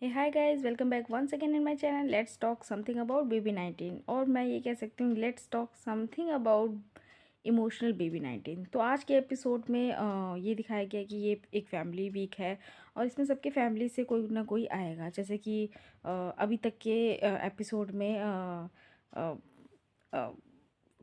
Hey hi guys, welcome back once again in my channel. Let's talk something about baby 19, और मैं ये कह सकती हूँ let's talk something about emotional baby 19। तो आज के एपिसोड में ये दिखाया गया कि ये एक फैमिली वीक है और इसमें सबके फैमिली से कोई ना कोई आएगा। जैसे कि अभी तक के एपिसोड में अ,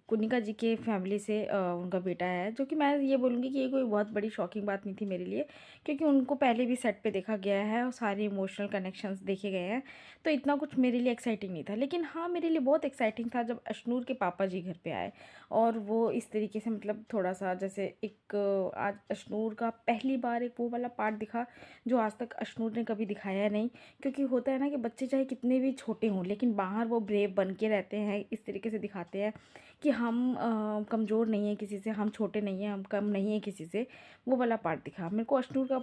कुनिका जी के फैमिली से उनका बेटा है, जो कि मैं ये बोलूँगी कि ये कोई बहुत बड़ी शॉकिंग बात नहीं थी मेरे लिए, क्योंकि उनको पहले भी सेट पे देखा गया है और सारे इमोशनल कनेक्शंस देखे गए हैं। तो इतना कुछ मेरे लिए एक्साइटिंग नहीं था। लेकिन हाँ, मेरे लिए बहुत एक्साइटिंग था जब अशनूर के पापा जी घर पे आए और वो इस तरीके से मतलब थोड़ा सा जैसे एक आज अशनूर का पहली बार एक वो वाला पार्ट दिखा जो आज तक अशनूर ने कभी दिखाया नहीं। क्योंकि होता है ना कि बच्चे चाहे कितने भी छोटे हों लेकिन बाहर वो ब्रेव बन के रहते हैं, इस तरीके से दिखाते हैं कि हम कमज़ोर नहीं हैं किसी से, हम छोटे नहीं हैं, हम कम नहीं हैं किसी से। वो वाला पार्ट दिखा मेरे को अशनूर का।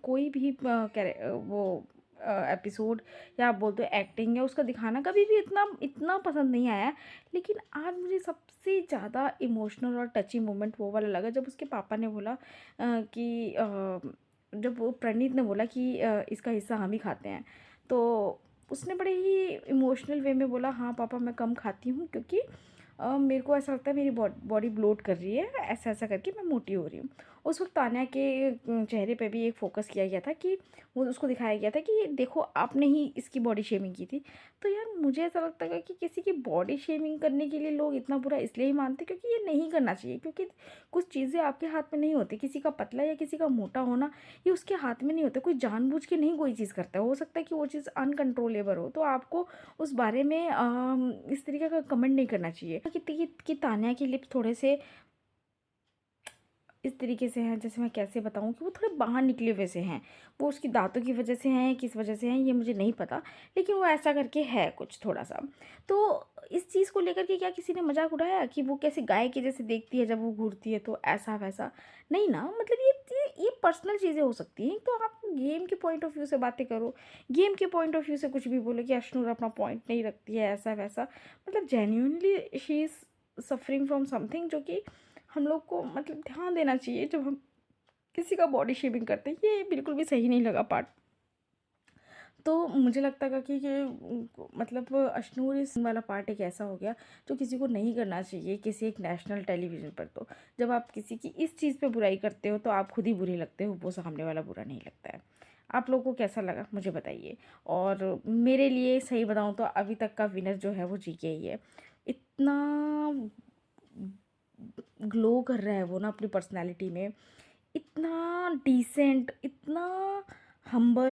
कोई भी वो एपिसोड या आप बोलते हो एक्टिंग या उसका दिखाना कभी भी इतना इतना पसंद नहीं आया। लेकिन आज मुझे सबसे ज़्यादा इमोशनल और टची मोमेंट वो वाला लगा जब उसके पापा ने बोला कि जब वो प्रणीत ने बोला कि इसका हिस्सा हम ही खाते हैं। तो उसने बड़े ही इमोशनल वे में बोला, हाँ पापा मैं कम खाती हूँ क्योंकि मेरे को ऐसा लगता है मेरी बॉडी ब्लोट कर रही है, ऐसा ऐसा करके मैं मोटी हो रही हूँ। उस वक्त तान्या के चेहरे पे भी एक फोकस किया गया था कि वो उसको दिखाया गया था कि देखो आपने ही इसकी बॉडी शेमिंग की थी। तो यार मुझे ऐसा लगता है कि किसी की बॉडी शेमिंग करने के लिए लोग इतना बुरा इसलिए ही मानते क्योंकि ये नहीं करना चाहिए। क्योंकि कुछ चीज़ें आपके हाथ में नहीं होती, किसी का पतला या किसी का मोटा होना ये उसके हाथ में नहीं होता। कोई जानबूझ के नहीं कोई चीज़ करता है, हो सकता है कि वो चीज़ अनकंट्रोलेबल हो, तो आपको उस बारे में इस तरीके का कमेंट नहीं करना चाहिए। कि तान्या के लिप्स थोड़े से इस तरीके से हैं, जैसे मैं कैसे बताऊँ कि वो थोड़े बाहर निकले हुए से हैं। वो उसकी दाँतों की वजह से हैं, किस वजह से हैं ये मुझे नहीं पता, लेकिन वो ऐसा करके है कुछ थोड़ा-सा। तो इस चीज़ को लेकर के क्या किसी ने मज़ाक उड़ाया कि वो कैसे गाय के जैसे देखती है जब वो घूरती है तो ऐसा-वैसा? नहीं ना, मतलब ये पर्सनल चीज़ें हो सकती हैं। तो आप गेम के पॉइंट ऑफ व्यू से बातें करो, गेम के पॉइंट ऑफ व्यू से कुछ भी बोलो कि अश्नूर अपना पॉइंट नहीं रखती है, ऐसा-वैसा। मतलब genuinely she is suffering from something, जो कि हम लोग को मतलब ध्यान देना चाहिए जब हम किसी का बॉडी शेमिंग करते हैं। ये बिल्कुल भी सही नहीं लगा पार्ट। तो मुझे लगता है कि ये मतलब अश्नूर इस वाला पार्ट एक ऐसा हो गया जो किसी को नहीं करना चाहिए किसी एक नेशनल टेलीविज़न पर। तो जब आप किसी की इस चीज़ पे बुराई करते हो तो आप खुद ही बुरे लगते हो, वो सामने वाला बुरा नहीं लगता है। आप लोगों को कैसा लगा मुझे बताइए। और मेरे लिए सही बताऊँ तो अभी तक का विनर जो है वो जीके ही है। इतना ग्लो कर रहा है वो ना अपनी पर्सनैलिटी में, इतना डिसेंट, इतना हम्बल।